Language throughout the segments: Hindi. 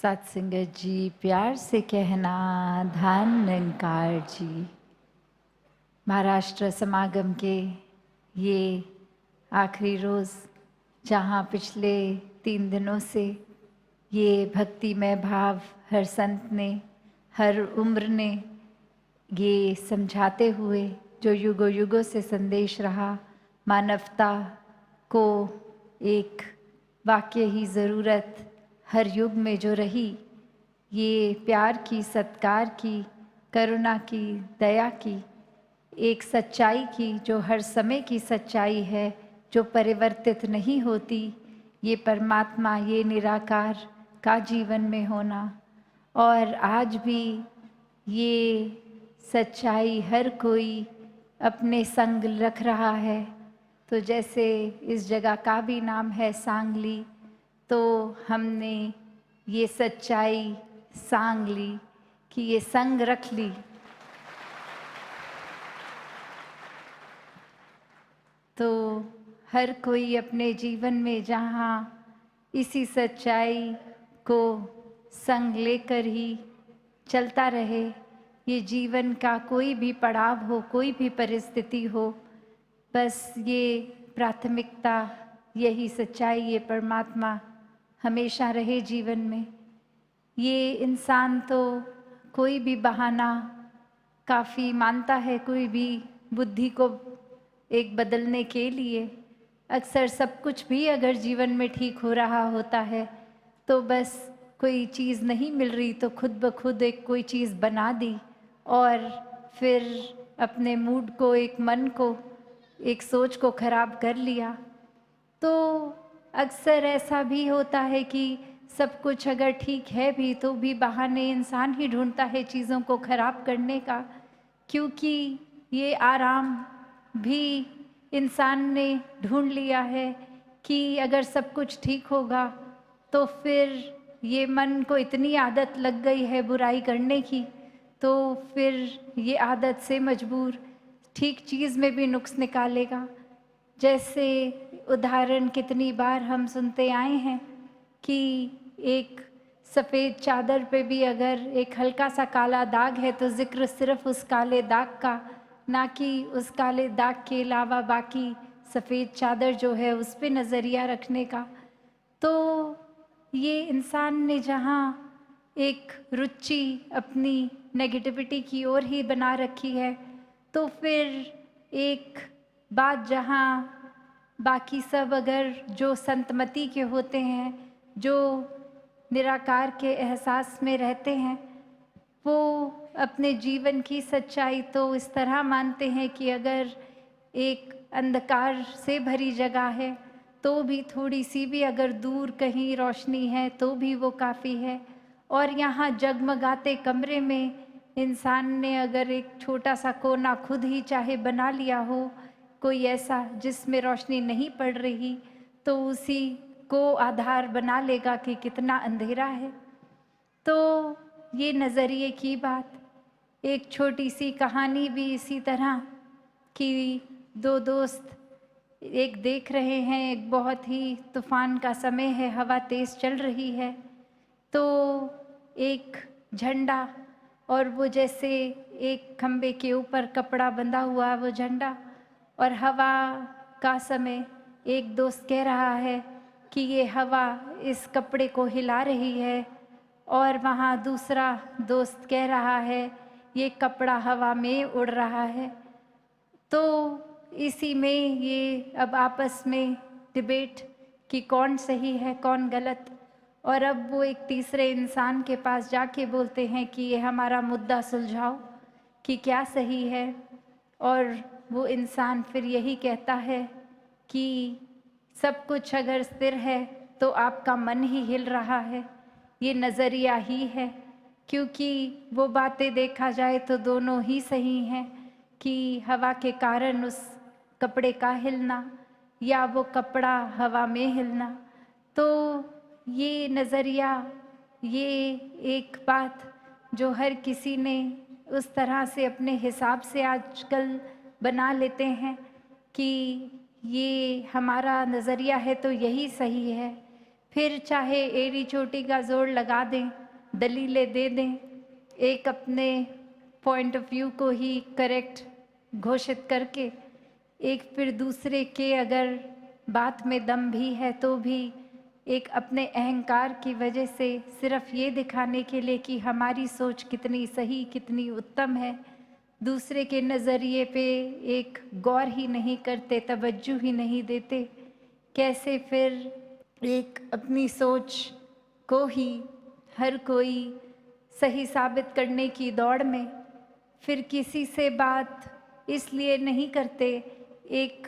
सत्संगत जी, प्यार से कहना धन निरंकार जी। महाराष्ट्र समागम के ये आखिरी रोज़, जहाँ पिछले 3 दिनों से ये भक्तिमय भाव हर संत ने, हर उम्र ने ये समझाते हुए जो युगों युगों से संदेश रहा, मानवता को एक वाक्य ही ज़रूरत हर युग में जो रही, ये प्यार की, सत्कार की, करुणा की, दया की, एक सच्चाई की जो हर समय की सच्चाई है, जो परिवर्तित नहीं होती, ये परमात्मा, ये निराकार का जीवन में होना। और आज भी ये सच्चाई हर कोई अपने संग रख रहा है। तो जैसे इस जगह का भी नाम है सांगली, तो हमने ये सच्चाई सांग ली कि ये संग रख ली। तो हर कोई अपने जीवन में जहाँ इसी सच्चाई को संग लेकर ही चलता रहे, ये जीवन का कोई भी पड़ाव हो, कोई भी परिस्थिति हो, बस ये प्राथमिकता, यही सच्चाई, ये परमात्मा हमेशा रहे जीवन में। ये इंसान तो कोई भी बहाना काफ़ी मानता है, कोई भी बुद्धि को एक बदलने के लिए। अक्सर सब कुछ भी अगर जीवन में ठीक हो रहा होता है, तो बस कोई चीज़ नहीं मिल रही तो खुद ब खुद एक कोई चीज़ बना दी और फिर अपने मूड को, एक मन को, एक सोच को खराब कर लिया। तो अक्सर ऐसा भी होता है कि सब कुछ अगर ठीक है भी, तो भी बहाने इंसान ही ढूंढता है चीज़ों को खराब करने का, क्योंकि ये आराम भी इंसान ने ढूंढ लिया है कि अगर सब कुछ ठीक होगा, तो फिर ये मन को इतनी आदत लग गई है बुराई करने की, तो फिर ये आदत से मजबूर ठीक चीज़ में भी नुक्स निकालेगा। जैसे उदाहरण कितनी बार हम सुनते आए हैं कि एक सफ़ेद चादर पे भी अगर एक हल्का सा काला दाग है, तो जिक्र सिर्फ उस काले दाग का, ना कि उस काले दाग के अलावा बाकी सफ़ेद चादर जो है उस पे नज़रिया रखने का। तो ये इंसान ने जहाँ एक रुचि अपनी नेगेटिविटी की ओर ही बना रखी है, तो फिर एक बात जहाँ बाकी सब अगर जो संतमति के होते हैं, जो निराकार के एहसास में रहते हैं, वो अपने जीवन की सच्चाई तो इस तरह मानते हैं कि अगर एक अंधकार से भरी जगह है, तो भी थोड़ी सी भी अगर दूर कहीं रोशनी है तो भी वो काफ़ी है। और यहाँ जगमगाते कमरे में इंसान ने अगर एक छोटा सा कोना खुद ही चाहे बना लिया हो, कोई ऐसा जिसमें रोशनी नहीं पड़ रही, तो उसी को आधार बना लेगा कि कितना अंधेरा है। तो ये नज़रिए की बात। एक छोटी सी कहानी भी इसी तरह कि दो दोस्त एक देख रहे हैं, एक बहुत ही तूफान का समय है, हवा तेज़ चल रही है, तो एक झंडा और वो जैसे एक खम्बे के ऊपर कपड़ा बंधा हुआ वो झंडा, और हवा का समय एक दोस्त कह रहा है कि ये हवा इस कपड़े को हिला रही है, और वहाँ दूसरा दोस्त कह रहा है ये कपड़ा हवा में उड़ रहा है। तो इसी में ये अब आपस में डिबेट कि कौन सही है कौन गलत, और अब वो एक तीसरे इंसान के पास जाके बोलते हैं कि ये हमारा मुद्दा सुलझाओ कि क्या सही है। और वो इंसान फिर यही कहता है कि सब कुछ अगर स्थिर है तो आपका मन ही हिल रहा है, ये नज़रिया ही है, क्योंकि वो बातें देखा जाए तो दोनों ही सही हैं कि हवा के कारण उस कपड़े का हिलना या वो कपड़ा हवा में हिलना। तो ये नज़रिया, ये एक बात जो हर किसी ने उस तरह से अपने हिसाब से आजकल बना लेते हैं कि ये हमारा नज़रिया है तो यही सही है। फिर चाहे एड़ी चोटी का जोर लगा दें, दलीलें दे दें, एक अपने पॉइंट ऑफ व्यू को ही करेक्ट घोषित करके, एक फिर दूसरे के अगर बात में दम भी है तो भी एक अपने अहंकार की वजह से सिर्फ ये दिखाने के लिए कि हमारी सोच कितनी सही कितनी उत्तम है, दूसरे के नज़रिए पे एक गौर ही नहीं करते, तवज्जो ही नहीं देते, कैसे फिर एक अपनी सोच को ही हर कोई सही साबित करने की दौड़ में फिर किसी से बात इसलिए नहीं करते, एक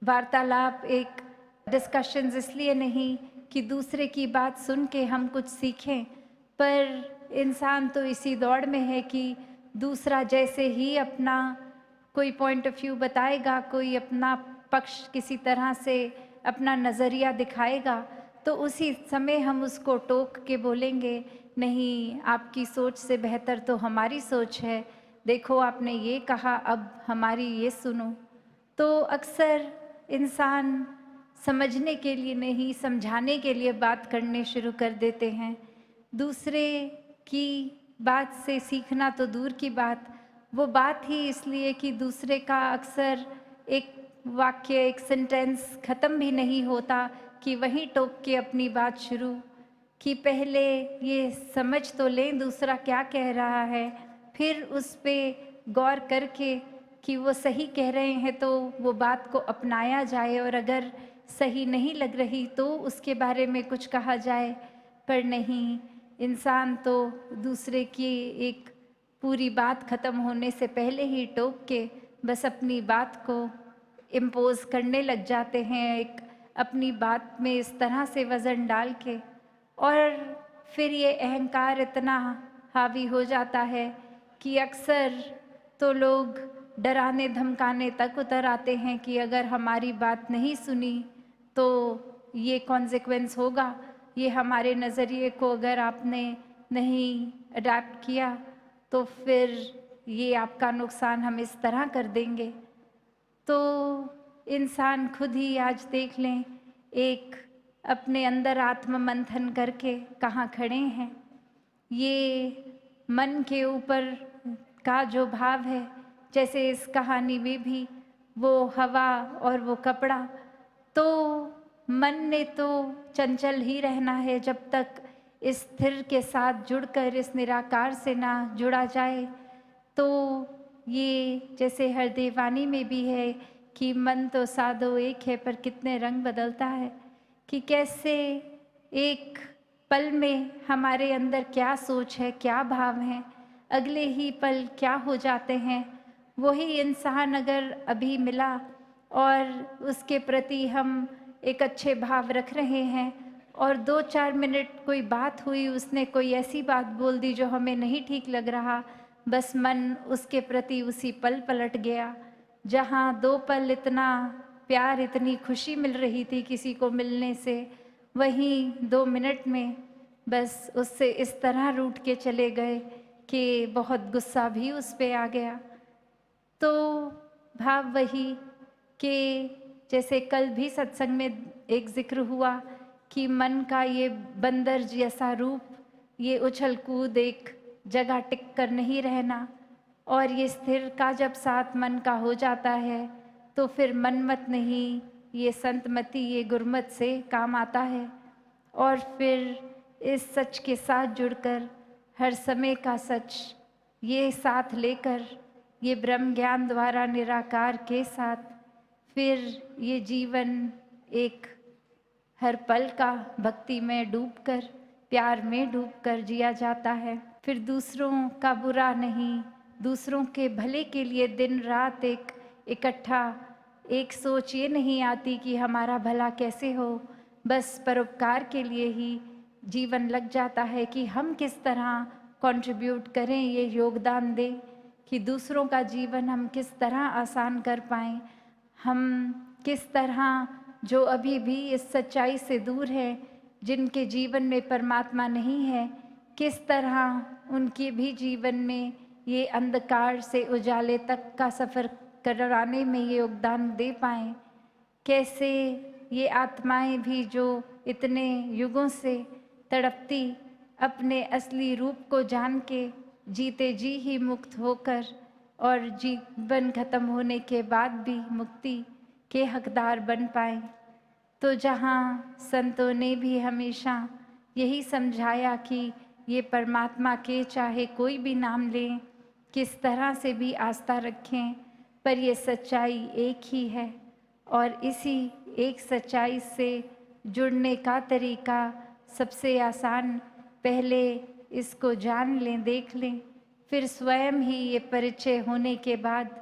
वार्तालाप एक डिस्कशंस इसलिए नहीं कि दूसरे की बात सुन के हम कुछ सीखें, पर इंसान तो इसी दौड़ में है कि दूसरा जैसे ही अपना कोई पॉइंट ऑफ व्यू बताएगा, कोई अपना पक्ष किसी तरह से अपना नज़रिया दिखाएगा, तो उसी समय हम उसको टोक के बोलेंगे, नहीं आपकी सोच से बेहतर तो हमारी सोच है, देखो आपने ये कहा अब हमारी ये सुनो। तो अक्सर इंसान समझने के लिए नहीं समझाने के लिए बात करने शुरू कर देते हैं, दूसरे की बात से सीखना तो दूर की बात, वो बात ही इसलिए कि दूसरे का अक्सर एक वाक्य एक सेंटेंस ख़त्म भी नहीं होता कि वहीं टोक के अपनी बात शुरू, कि पहले ये समझ तो लें दूसरा क्या कह रहा है, फिर उस पे गौर करके कि वो सही कह रहे हैं तो वो बात को अपनाया जाए, और अगर सही नहीं लग रही तो उसके बारे में कुछ कहा जाए। पर नहीं, इंसान तो दूसरे की एक पूरी बात ख़त्म होने से पहले ही टोक के बस अपनी बात को इम्पोज़ करने लग जाते हैं, एक अपनी बात में इस तरह से वज़न डाल के, और फिर ये अहंकार इतना हावी हो जाता है कि अक्सर तो लोग डराने धमकाने तक उतर आते हैं कि अगर हमारी बात नहीं सुनी तो ये कॉन्सिक्वेंस होगा, ये हमारे नज़रिए को अगर आपने नहीं अडैप्ट किया तो फिर ये आपका नुकसान हम इस तरह कर देंगे। तो इंसान खुद ही आज देख लें, एक अपने अंदर आत्म मंथन करके कहाँ खड़े हैं। ये मन के ऊपर का जो भाव है, जैसे इस कहानी में भी वो हवा और वो कपड़ा, तो मन ने तो चंचल ही रहना है जब तक इस स्थिर के साथ जुड़कर इस निराकार से ना जुड़ा जाए। तो ये जैसे हर देवानी में भी है कि मन तो सादो एक है पर कितने रंग बदलता है, कि कैसे एक पल में हमारे अंदर क्या सोच है क्या भाव है, अगले ही पल क्या हो जाते हैं। वही इंसान अगर अभी मिला और उसके प्रति हम एक अच्छे भाव रख रहे हैं और 2-4 मिनट कोई बात हुई, उसने कोई ऐसी बात बोल दी जो हमें नहीं ठीक लग रहा, बस मन उसके प्रति उसी पल पलट गया। जहाँ 2 पल इतना प्यार इतनी खुशी मिल रही थी किसी को मिलने से, वहीं 2 मिनट में बस उससे इस तरह रूठ के चले गए कि बहुत गुस्सा भी उस पे आ गया। तो भाव वही कि जैसे कल भी सत्संग में एक जिक्र हुआ कि मन का ये बंदर जैसा रूप, ये उछल कूद एक जगह टिक कर नहीं रहना, और ये स्थिर का जब साथ मन का हो जाता है तो फिर मनमत नहीं, ये संतमति ये गुरमत से काम आता है। और फिर इस सच के साथ जुड़कर हर समय का सच ये साथ लेकर, ये ब्रह्म ज्ञान द्वारा निराकार के साथ फिर ये जीवन एक हर पल का भक्ति में डूबकर प्यार में डूबकर जिया जाता है। फिर दूसरों का बुरा नहीं, दूसरों के भले के लिए दिन रात एक इकट्ठा एक सोच ये नहीं आती कि हमारा भला कैसे हो, बस परोपकार के लिए ही जीवन लग जाता है कि हम किस तरह कंट्रीब्यूट करें, ये योगदान दें कि दूसरों का जीवन हम किस तरह आसान कर पाएँ, हम किस तरह जो अभी भी इस सच्चाई से दूर है, जिनके जीवन में परमात्मा नहीं है, किस तरह उनके भी जीवन में ये अंधकार से उजाले तक का सफ़र कराने में ये योगदान दे पाएँ। कैसे ये आत्माएं भी जो इतने युगों से तड़पती अपने असली रूप को जान के जीते जी ही मुक्त होकर और जीवन खत्म होने के बाद भी मुक्ति के हकदार बन पाए। तो जहाँ संतों ने भी हमेशा यही समझाया कि ये परमात्मा के चाहे कोई भी नाम लें, किस तरह से भी आस्था रखें, पर ये सच्चाई एक ही है और इसी एक सच्चाई से जुड़ने का तरीका सबसे आसान, पहले इसको जान लें, देख लें, फिर स्वयं ही ये परिचय होने के बाद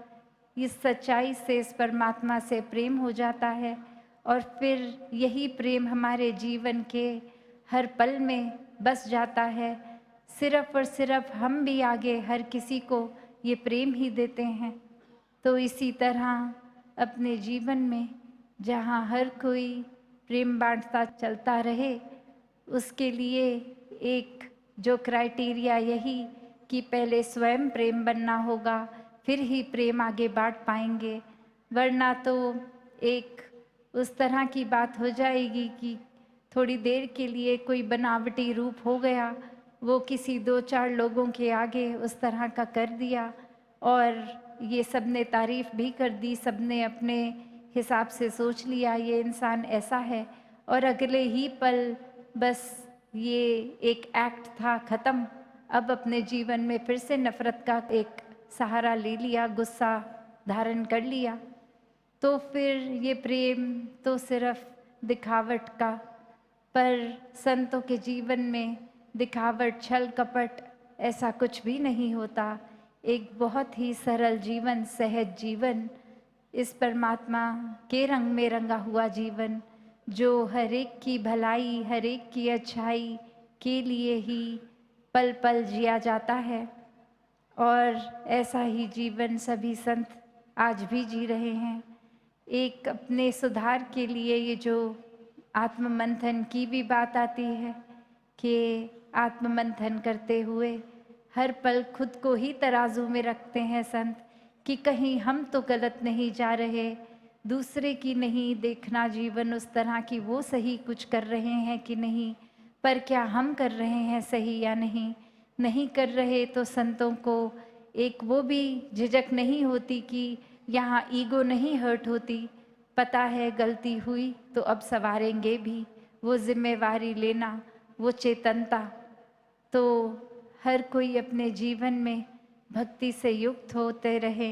इस सच्चाई से, इस परमात्मा से प्रेम हो जाता है और फिर यही प्रेम हमारे जीवन के हर पल में बस जाता है। सिर्फ और सिर्फ हम भी आगे हर किसी को ये प्रेम ही देते हैं। तो इसी तरह अपने जीवन में जहाँ हर कोई प्रेम बांटता चलता रहे, उसके लिए एक जो क्राइटेरिया यही कि पहले स्वयं प्रेम बनना होगा, फिर ही प्रेम आगे बांट पाएंगे। वरना तो एक उस तरह की बात हो जाएगी कि थोड़ी देर के लिए कोई बनावटी रूप हो गया, वो किसी 2-4 लोगों के आगे उस तरह का कर दिया और ये सब ने तारीफ़ भी कर दी, सब ने अपने हिसाब से सोच लिया ये इंसान ऐसा है और अगले ही पल बस ये एक एक्ट था, ख़त्म। अब अपने जीवन में फिर से नफ़रत का एक सहारा ले लिया, गुस्सा धारण कर लिया। तो फिर ये प्रेम तो सिर्फ दिखावट का, पर संतों के जीवन में दिखावट, छल कपट ऐसा कुछ भी नहीं होता। एक बहुत ही सरल जीवन, सहज जीवन, इस परमात्मा के रंग में रंगा हुआ जीवन, जो हर एक की भलाई, हर एक की अच्छाई के लिए ही पल पल जिया जाता है। और ऐसा ही जीवन सभी संत आज भी जी रहे हैं। एक अपने सुधार के लिए ये जो आत्ममंथन की भी बात आती है कि आत्ममंथन करते हुए हर पल खुद को ही तराजू में रखते हैं संत कि कहीं हम तो गलत नहीं जा रहे, दूसरे की नहीं देखना जीवन उस तरह की वो सही कुछ कर रहे हैं कि नहीं, पर क्या हम कर रहे हैं सही या नहीं। नहीं कर रहे तो संतों को एक वो भी झिझक नहीं होती कि यहाँ ईगो नहीं हर्ट होती, पता है गलती हुई तो अब संवारेंगे भी, वो जिम्मेवारी लेना, वो चेतनता। तो हर कोई अपने जीवन में भक्ति से युक्त होते रहे,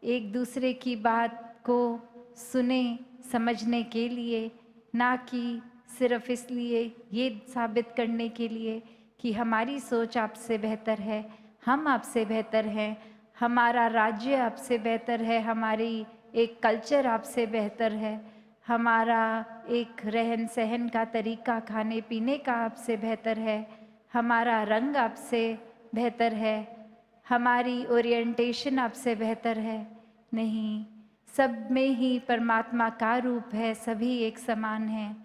एक दूसरे की बात को सुने समझने के लिए, ना कि सिर्फ इसलिए ये साबित करने के लिए कि हमारी सोच आपसे बेहतर है, हम आपसे बेहतर हैं, हमारा राज्य आपसे बेहतर है, हमारी एक कल्चर आपसे बेहतर है, हमारा एक रहन सहन का तरीका, खाने पीने का आपसे बेहतर है, हमारा रंग आपसे बेहतर है, हमारी ओरिएंटेशन आपसे बेहतर है। नहीं, सब में ही परमात्मा का रूप है, सभी एक समान हैं।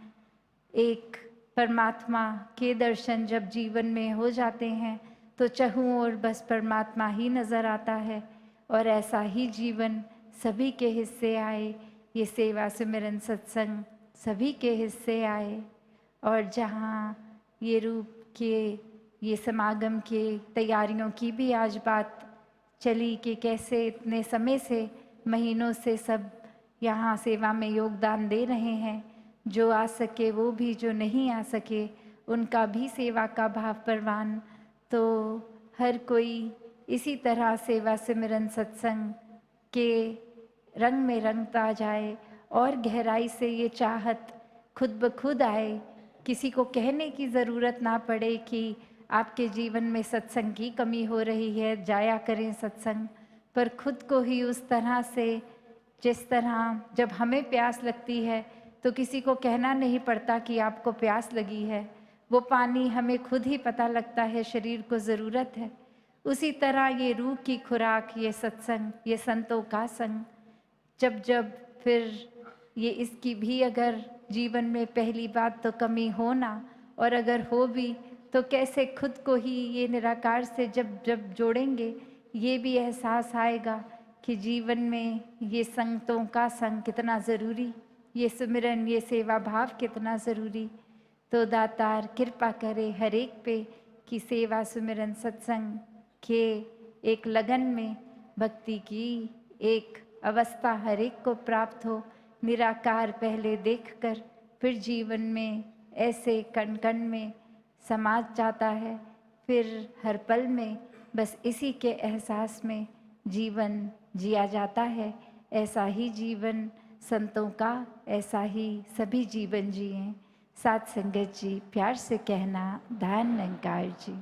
एक परमात्मा के दर्शन जब जीवन में हो जाते हैं तो चहुँ ओर बस परमात्मा ही नज़र आता है और ऐसा ही जीवन सभी के हिस्से आए, ये सेवा सिमरन सत्संग सभी के हिस्से आए। और जहाँ ये रूप के ये समागम के तैयारियों की भी आज बात चली कि कैसे इतने समय से, महीनों से सब यहाँ सेवा में योगदान दे रहे हैं, जो आ सके वो भी, जो नहीं आ सके उनका भी सेवा का भाव परवान। तो हर कोई इसी तरह सेवा सिमरन सत्संग के रंग में रंगता जाए और गहराई से ये चाहत खुद ब खुद आए, किसी को कहने की ज़रूरत ना पड़े कि आपके जीवन में सत्संग की कमी हो रही है, जाया करें सत्संग, पर खुद को ही उस तरह से, जिस तरह जब हमें प्यास लगती है तो किसी को कहना नहीं पड़ता कि आपको प्यास लगी है, वो पानी हमें खुद ही पता लगता है, शरीर को ज़रूरत है। उसी तरह ये रूह की खुराक, ये सत्संग, ये संतों का संग, जब जब फिर ये इसकी भी अगर जीवन में पहली बात तो कमी हो ना, और अगर हो भी तो कैसे खुद को ही ये निराकार से जब जब जोड़ेंगे, ये भी एहसास आएगा कि जीवन में ये संगतों का संग कितना ज़रूरी, ये सुमिरन, ये सेवा भाव कितना ज़रूरी। तो दातार कृपा करे हर एक पे कि सेवा सुमिरन सत्संग के एक लगन में भक्ति की एक अवस्था हर एक को प्राप्त हो। निराकार पहले देखकर फिर जीवन में ऐसे कण कण में समा जाता है, फिर हर पल में बस इसी के एहसास में जीवन जिया जाता है। ऐसा ही जीवन संतों का, ऐसा ही सभी जीवन जिए। साथ संगत जी प्यार से कहना, धन निरंकार जी।